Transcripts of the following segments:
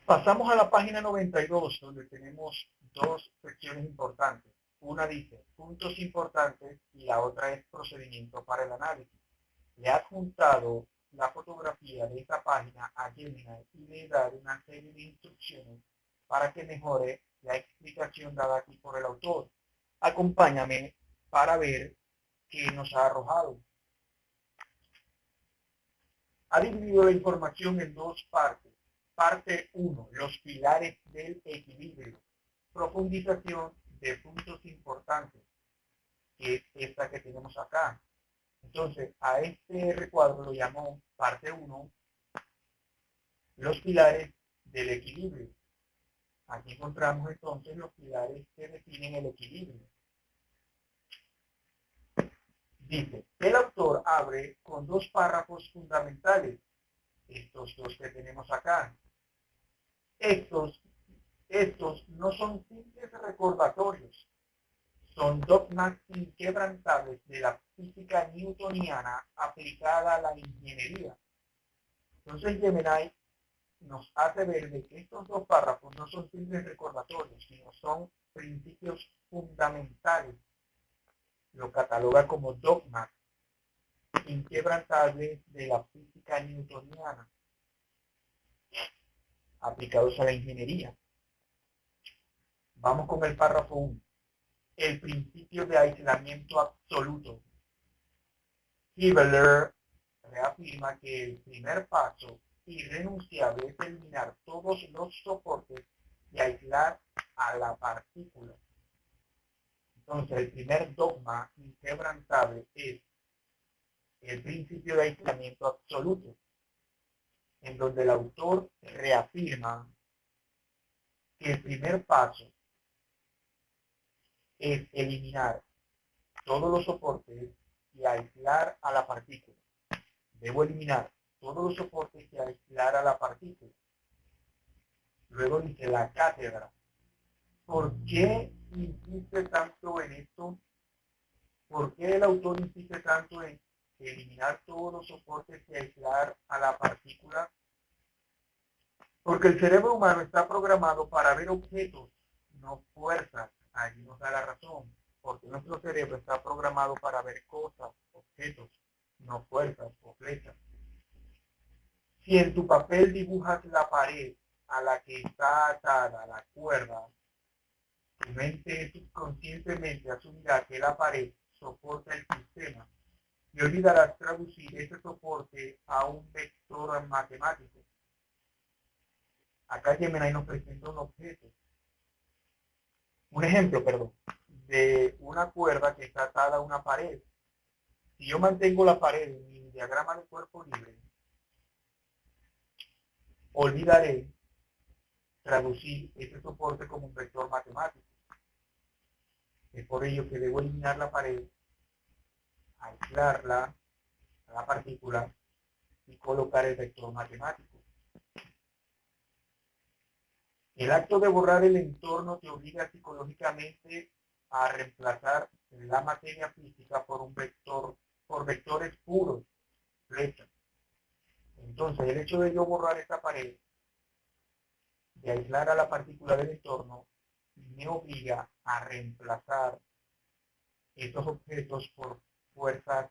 Pasamos a la página 92, donde tenemos dos secciones importantes. Una dice puntos importantes y la otra es procedimiento para el análisis. Le he adjuntado la fotografía de esta página a Gemini y le he dado una serie de instrucciones para que mejore la explicación dada aquí por el autor. Acompáñame para ver qué nos ha arrojado. Ha dividido la información en dos partes. Parte 1, los pilares del equilibrio. Profundización de puntos importantes, que es esta que tenemos acá. Entonces, a este recuadro lo llamó parte 1, los pilares del equilibrio. Aquí encontramos entonces los pilares que definen el equilibrio. Dice, el autor abre con dos párrafos fundamentales, estos dos que tenemos acá. Estos no son simples recordatorios, son dogmas inquebrantables de la física newtoniana aplicada a la ingeniería. Entonces Gemini nos hace ver de que estos dos párrafos no son simples recordatorios, sino son principios fundamentales. Lo cataloga como dogmas inquebrantables de la física newtoniana aplicados a la ingeniería. Vamos con el párrafo 1. El principio de aislamiento absoluto. Hibbeler reafirma que el primer paso irrenunciable es eliminar todos los soportes y aislar a la partícula. Entonces, el primer dogma inquebrantable es el principio de aislamiento absoluto, en donde el autor reafirma que el primer paso es eliminar todos los soportes y aislar a la partícula. Debo eliminar todos los soportes y aislar a la partícula. Luego dice la cátedra. ¿Por qué insiste tanto en esto? ¿Por qué el autor insiste tanto en eliminar todos los soportes y aislar a la partícula? Porque el cerebro humano está programado para ver objetos, no fuerzas. Allí nos da la razón. Porque nuestro cerebro está programado para ver cosas, objetos, no fuerzas o flechas. Si en tu papel dibujas la pared a la que está atada la cuerda, tu mente subconscientemente asumirá que la pared soporta el sistema y olvidarás traducir ese soporte a un vector matemático. Acá Gemini nos presenta un ejemplo, de una cuerda que está atada a una pared. Si yo mantengo la pared en mi diagrama de cuerpo libre, olvidaré traducir ese soporte como un vector matemático. Es por ello que debo eliminar la pared, aislarla a la partícula y colocar el vector matemático. El acto de borrar el entorno te obliga psicológicamente a reemplazar la materia física por vectores puros, flechas. Entonces, el hecho de yo borrar esta pared, de aislar a la partícula del entorno, me obliga a reemplazar estos objetos por fuerzas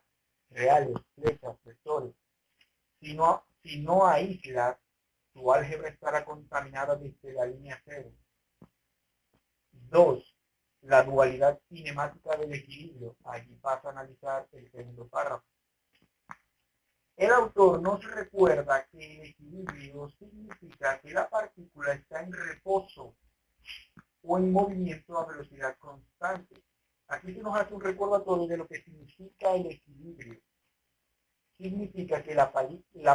reales, flechas, vectores. Si no aíslas, tu álgebra estará contaminada desde la línea cero. 2. La dualidad cinemática del equilibrio. Allí pasa a analizar el segundo párrafo. El autor nos recuerda que el equilibrio significa que la partícula está en reposo o en movimiento a velocidad constante. Aquí se nos hace un recordatorio de lo que significa el equilibrio. Significa que la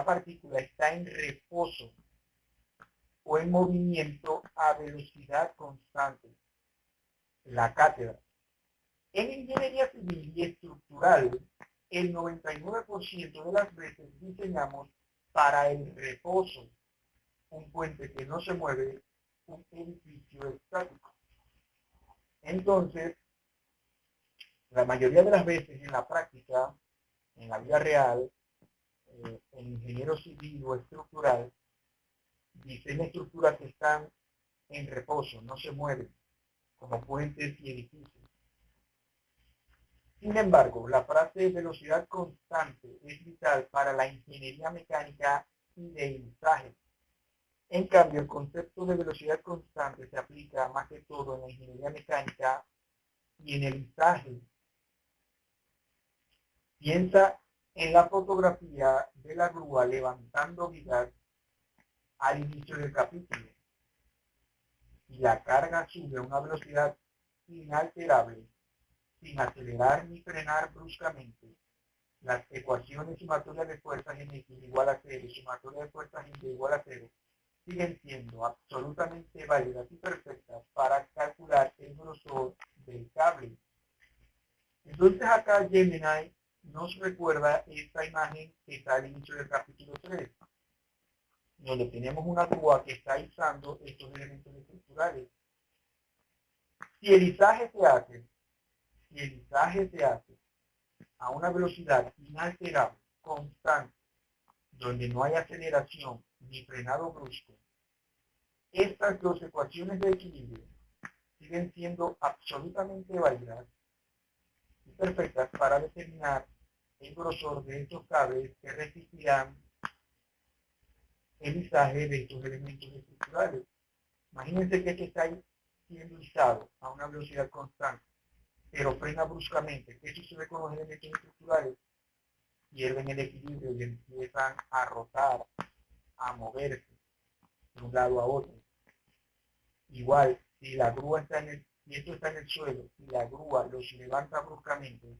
partícula está en reposo o en movimiento a velocidad constante. La cátedra. En ingeniería civil y estructural, el 99% de las veces diseñamos para el reposo, un puente que no se mueve, un edificio estático. Entonces, la mayoría de las veces en la práctica, en la vida real, en ingeniero civil o estructural, Diseña estructuras que están en reposo, no se mueven, como puentes y edificios. Sin embargo, la frase velocidad constante es vital para la ingeniería mecánica y de ensaje. En cambio, el concepto de velocidad constante se aplica más que todo en la ingeniería mecánica y en el ensaje. Piensa en la fotografía de la grúa levantando vigas al inicio del capítulo. Y la carga sube a una velocidad inalterable, sin acelerar ni frenar bruscamente. Las ecuaciones sumatorias de fuerzas en X igual a 0 y sumatoria de fuerzas en Y igual a 0 siguen siendo absolutamente válidas y perfectas para calcular el grosor del cable. Entonces acá Gemini nos recuerda esta imagen que está al inicio del capítulo 3, donde tenemos una grúa que está izando estos elementos estructurales. Si el izaje se hace a una velocidad inalterable, constante, donde no hay aceleración ni frenado brusco, estas dos ecuaciones de equilibrio siguen siendo absolutamente válidas y perfectas para determinar el grosor de estos cables que resistirán el izaje de estos elementos estructurales. Imagínense que este está siendo izado a una velocidad constante, pero frena bruscamente. ¿Qué sucede con los elementos estructurales? Pierden el equilibrio y empiezan a rotar, a moverse de un lado a otro. Igual, si la grúa está si esto está en el suelo y la grúa los levanta bruscamente,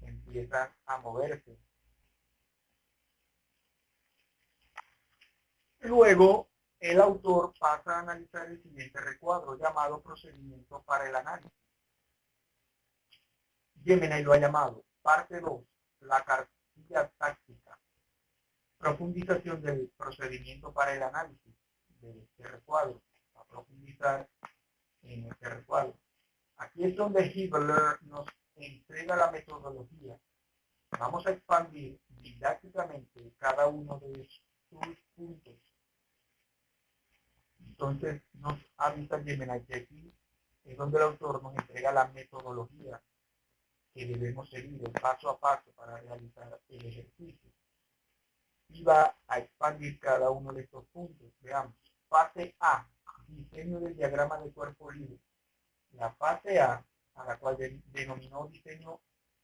empiezan a moverse. Luego, el autor pasa a analizar el siguiente recuadro llamado procedimiento para el análisis. Gemini lo ha llamado parte 2, la cartilla táctica. Profundización del procedimiento para el análisis de este recuadro. A profundizar en este recuadro. Aquí es donde Hibbeler nos entrega la metodología. Vamos a expandir didácticamente cada uno de sus puntos. Entonces nos avisa Gemini que aquí es donde el autor nos entrega la metodología que debemos seguir paso a paso para realizar el ejercicio. Y va a expandir cada uno de estos puntos. Veamos. Fase A, diseño del diagrama de cuerpo libre. La fase A la cual denominó diseño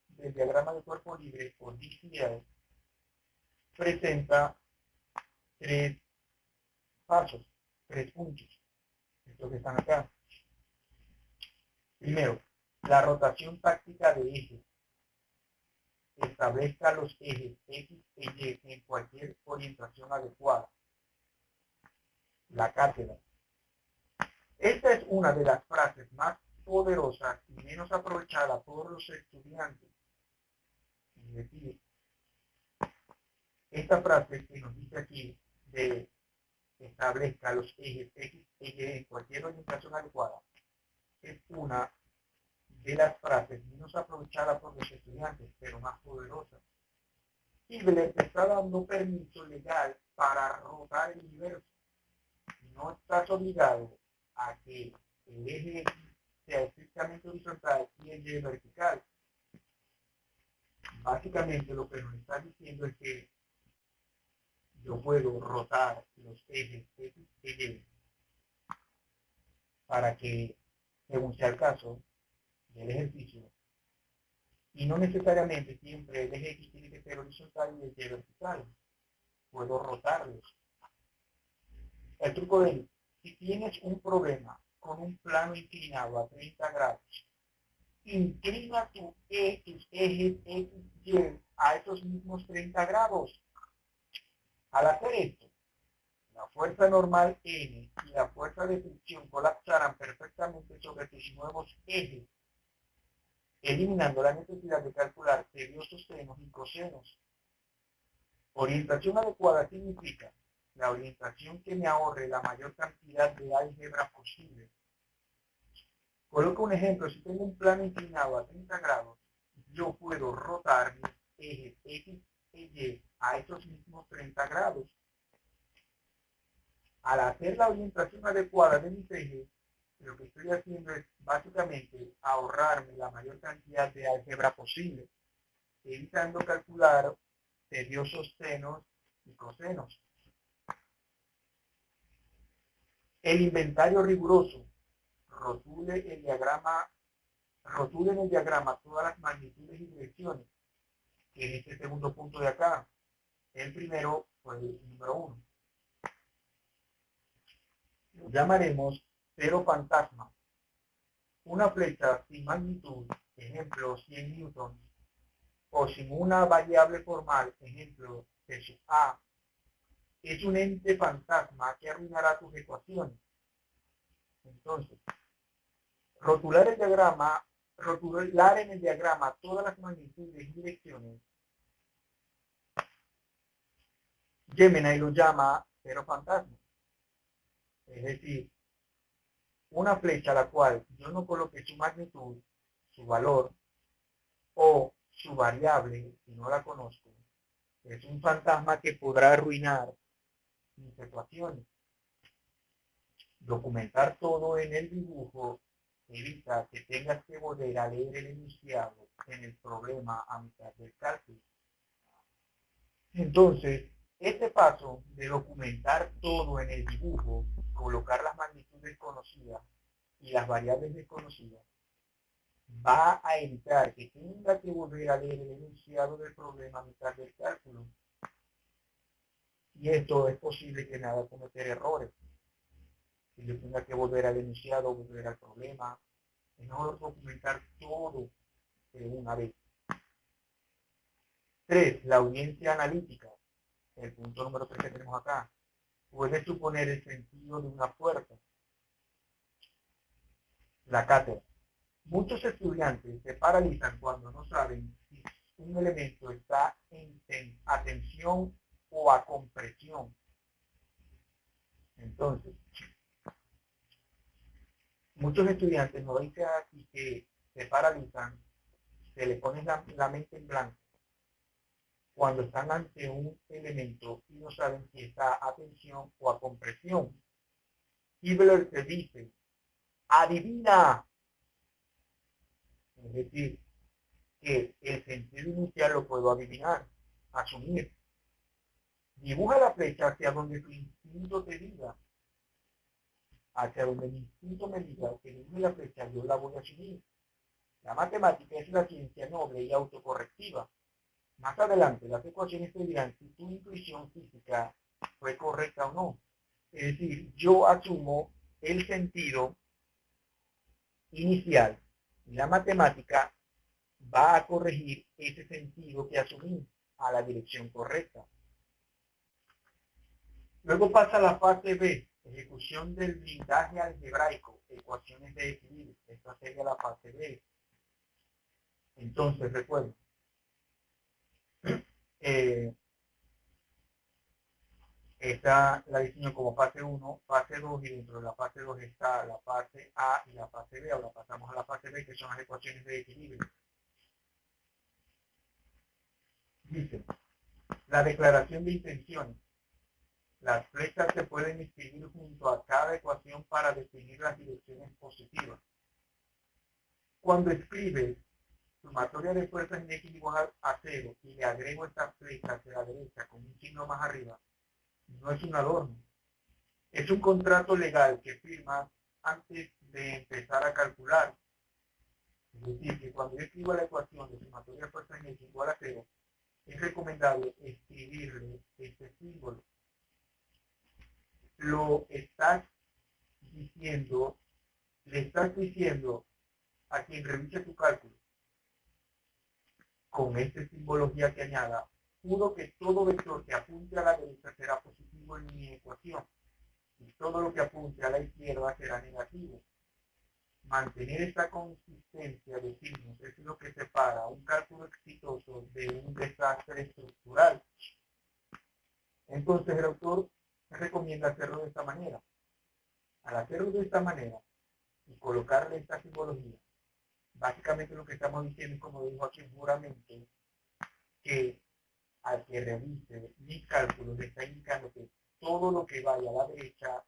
del diagrama de cuerpo libre o DCL, presenta tres pasos, tres puntos, estos que están acá. Primero, la rotación táctica de ejes. Establezca los ejes X e Y en cualquier orientación adecuada. La cátedra. Esta es una de las frases más poderosas y menos aprovechada por los estudiantes. Es decir, esta frase que nos dice aquí de establezca los ejes X e Y en cualquier orientación adecuada es una de las frases menos aprovechadas por los estudiantes, pero más poderosas. Hibbeler está dando permiso legal para rotar el universo. No estás obligado a que el eje X sea estrictamente horizontal y el Y vertical. Básicamente lo que nos está diciendo es que yo puedo rotar los ejes X e Y para que, según sea el caso del ejercicio, y no necesariamente siempre el eje X tiene que ser horizontal y el Y vertical. Puedo rotarlos. El truco es, si tienes un problema con un plano inclinado a 30 grados, inclina tus ejes X, Y a esos mismos 30 grados. Al hacer esto, la fuerza normal N y la fuerza de fricción colapsarán perfectamente sobre tus nuevos ejes, eliminando la necesidad de calcular tediosos senos y cosenos. Orientación adecuada significa la orientación que me ahorre la mayor cantidad de álgebra posible. Coloco un ejemplo, si tengo un plano inclinado a 30 grados, yo puedo rotar mis ejes X e Y a esos mismos 30 grados. Al hacer la orientación adecuada de mis ejes, lo que estoy haciendo es básicamente ahorrarme la mayor cantidad de álgebra posible, evitando calcular tediosos senos y cosenos. El inventario riguroso. Rotule en el diagrama todas las magnitudes y direcciones. En este segundo punto de acá, el primero fue el número 1. Lo llamaremos cero fantasma. Una flecha sin magnitud, ejemplo 100 newtons, o sin una variable formal, ejemplo C sub A, es un ente fantasma que arruinará tus ecuaciones. Entonces, rotular en el diagrama todas las magnitudes y direcciones, Gemini lo llama cero fantasma. Es decir, una flecha a la cual yo no coloque su magnitud, su valor o su variable, si no la conozco, es un fantasma que podrá arruinar mis ecuaciones. Documentar todo en el dibujo evita que tengas que volver a leer el enunciado en el problema a mitad del cálculo. Entonces, este paso de documentar todo en el dibujo, colocar las magnitudes conocidas y las variables desconocidas, va a evitar que tenga que volver a leer el enunciado del problema a mitad del cálculo. Y esto es posible que me haga cometer errores. Si yo tenga que volver al enunciado, volver al problema, es mejor documentar todo de una vez. 3. La audiencia analítica. El punto número 3 que tenemos acá. Puede suponer el sentido de una puerta. La cátedra. Muchos estudiantes se paralizan cuando no saben si un elemento está a tensión o a compresión. Entonces, muchos estudiantes no dicen aquí que se paralizan, se le pone la mente en blanco cuando están ante un elemento y no saben si está a tensión o a compresión. Hibbeler te dice, adivina. Es decir, que el sentido inicial lo puedo adivinar, asumir. Dibuja la flecha hacia donde tu instinto te diga. Hacia donde mi instinto me diga que dibuje la flecha, yo la voy a asumir. La matemática es la ciencia noble y autocorrectiva. Más adelante, las ecuaciones te dirán si tu intuición física fue correcta o no. Es decir, yo asumo el sentido inicial y la matemática va a corregir ese sentido que asumí a la dirección correcta. Luego pasa la fase B, ejecución del blindaje algebraico, ecuaciones de equilibrio. Esta sería la fase B. Entonces, recuerden, esta la diseño como fase 1, fase 2 y dentro de la fase 2 está la fase A y la fase B. Ahora pasamos a la fase B, que son las ecuaciones de equilibrio. Dice, la declaración de intenciones. Las flechas se pueden escribir junto a cada ecuación para definir las direcciones positivas. Cuando escribes sumatoria de fuerzas en x igual a 0 y le agrego esta flecha hacia la derecha con un signo más arriba, no es un adorno. Es un contrato legal que firmas antes de empezar a calcular. Es decir, que cuando yo escribo la ecuación de sumatoria de fuerzas en x igual a 0, es recomendable escribirle este símbolo. Lo estás diciendo, le estás diciendo a quien revise tu cálculo con esta simbología que añada, juro que todo vector que apunte a la derecha será positivo en mi ecuación y todo lo que apunte a la izquierda será negativo. Mantener esta consistencia de signos es lo que separa un cálculo exitoso de un desastre estructural. Entonces el autor recomienda hacerlo de esta manera. Al hacerlo de esta manera y colocarle esta simbología, básicamente lo que estamos diciendo es, como dijo aquí, que al que revise mis cálculos le está indicando que todo lo que vaya a la derecha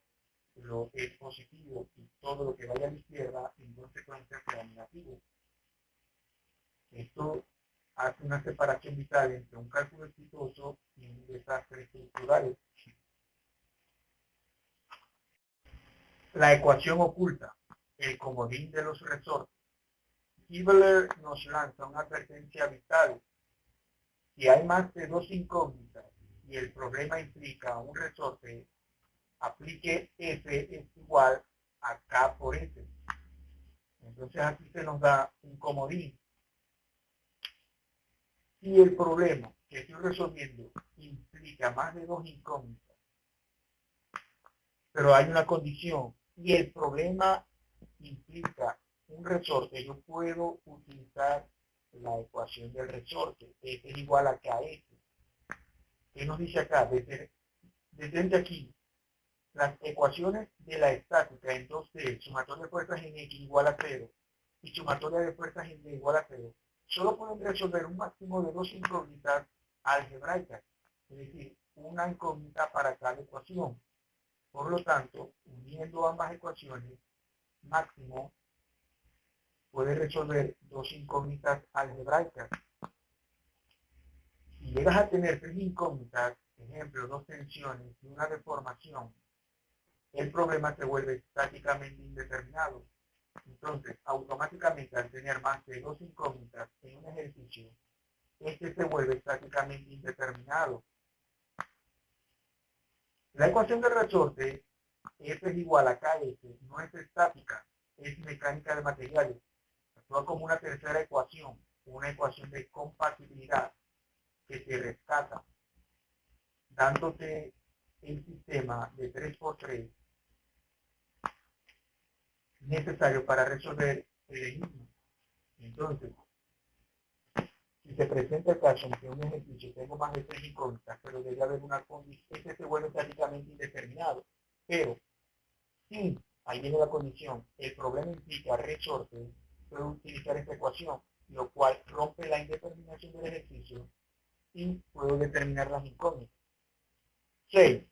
lo es positivo y todo lo que vaya a la izquierda en consecuencia será negativo. Esto hace una separación vital entre un cálculo exitoso y un desastre estructural. La ecuación oculta, el comodín de los resortes. Hibbeler nos lanza una advertencia vital. Si hay más de dos incógnitas y el problema implica un resorte, aplique F es igual a K por S. Entonces aquí se nos da un comodín. Si el problema que estoy resolviendo implica más de dos incógnitas, pero hay una condición y el problema implica un resorte, yo puedo utilizar la ecuación del resorte. F es igual a KS. ¿Qué nos dice acá? Desde aquí, las ecuaciones de la estática en 2D, sumatoria de fuerzas en X igual a 0 y sumatoria de fuerzas en Y igual a 0, solo pueden resolver un máximo de dos incógnitas algebraicas, es decir, una incógnita para cada ecuación. Por lo tanto, uniendo ambas ecuaciones, máximo puede resolver dos incógnitas algebraicas. Si llegas a tener tres incógnitas, ejemplo, dos tensiones y una deformación, el problema se vuelve estáticamente indeterminado. Entonces, automáticamente al tener más de dos incógnitas en un ejercicio, este se vuelve estáticamente indeterminado. La ecuación del resorte, F es igual a KS, no es estática, es mecánica de materiales. Actúa como una tercera ecuación, una ecuación de compatibilidad que te rescata, dándote el sistema de 3×3 necesario para resolver el enigma. Entonces, si se presenta el caso en que un ejercicio tengo más de tres incógnitas, pero debe haber una condición, este se vuelve estáticamente indeterminado. Pero, si ahí viene la condición, el problema implica resorte, puedo utilizar esta ecuación, lo cual rompe la indeterminación del ejercicio y puedo determinar las incógnitas. 6.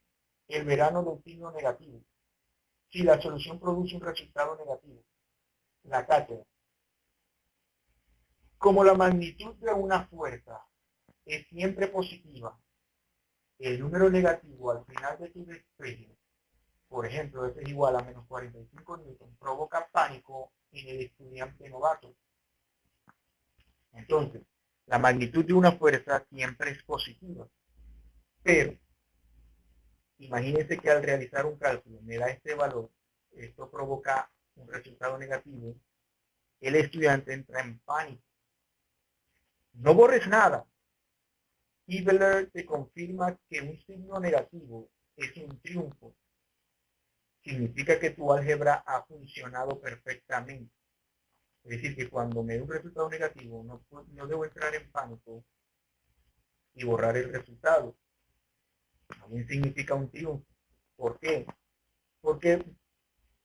El verano de un signo negativo. Si la solución produce un resultado negativo, la cátedra. Como la magnitud de una fuerza es siempre positiva, el número negativo al final de tu despegue, por ejemplo, F es igual a menos 45 newton, provoca pánico en el estudiante novato. Entonces, la magnitud de una fuerza siempre es positiva, pero imagínense que al realizar un cálculo me da este valor, esto provoca un resultado negativo, el estudiante entra en pánico. No borres nada. Hibbeler te confirma que un signo negativo es un triunfo. Significa que tu álgebra ha funcionado perfectamente. Es decir, que cuando me da un resultado negativo, no debo entrar en pánico y borrar el resultado. También significa un triunfo. ¿Por qué? Porque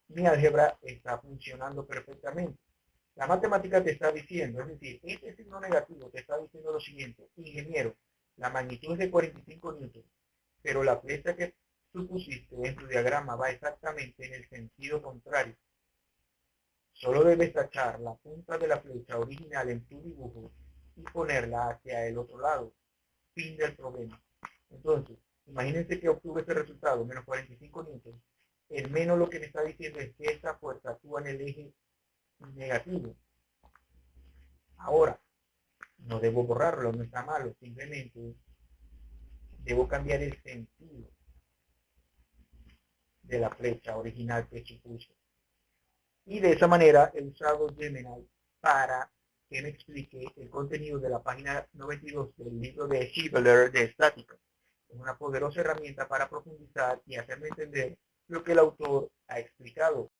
mi álgebra está funcionando perfectamente. La matemática te está diciendo, es decir, este signo negativo te está diciendo lo siguiente: ingeniero, la magnitud es de 45 newton, pero la flecha que tú pusiste en tu diagrama va exactamente en el sentido contrario. Solo debes tachar la punta de la flecha original en tu dibujo y ponerla hacia el otro lado. Fin del problema. Entonces, imagínense que obtuve este resultado, menos 45 newton. El menos lo que me está diciendo es que esta fuerza actúa en el eje negativo. Ahora, no debo borrarlo, no está malo, simplemente debo cambiar el sentido de la flecha original que supuse. Y de esa manera he usado Gemini para que me explique el contenido de la página 92 del libro de Hibbeler de estática. Es una poderosa herramienta para profundizar y hacerme entender lo que el autor ha explicado.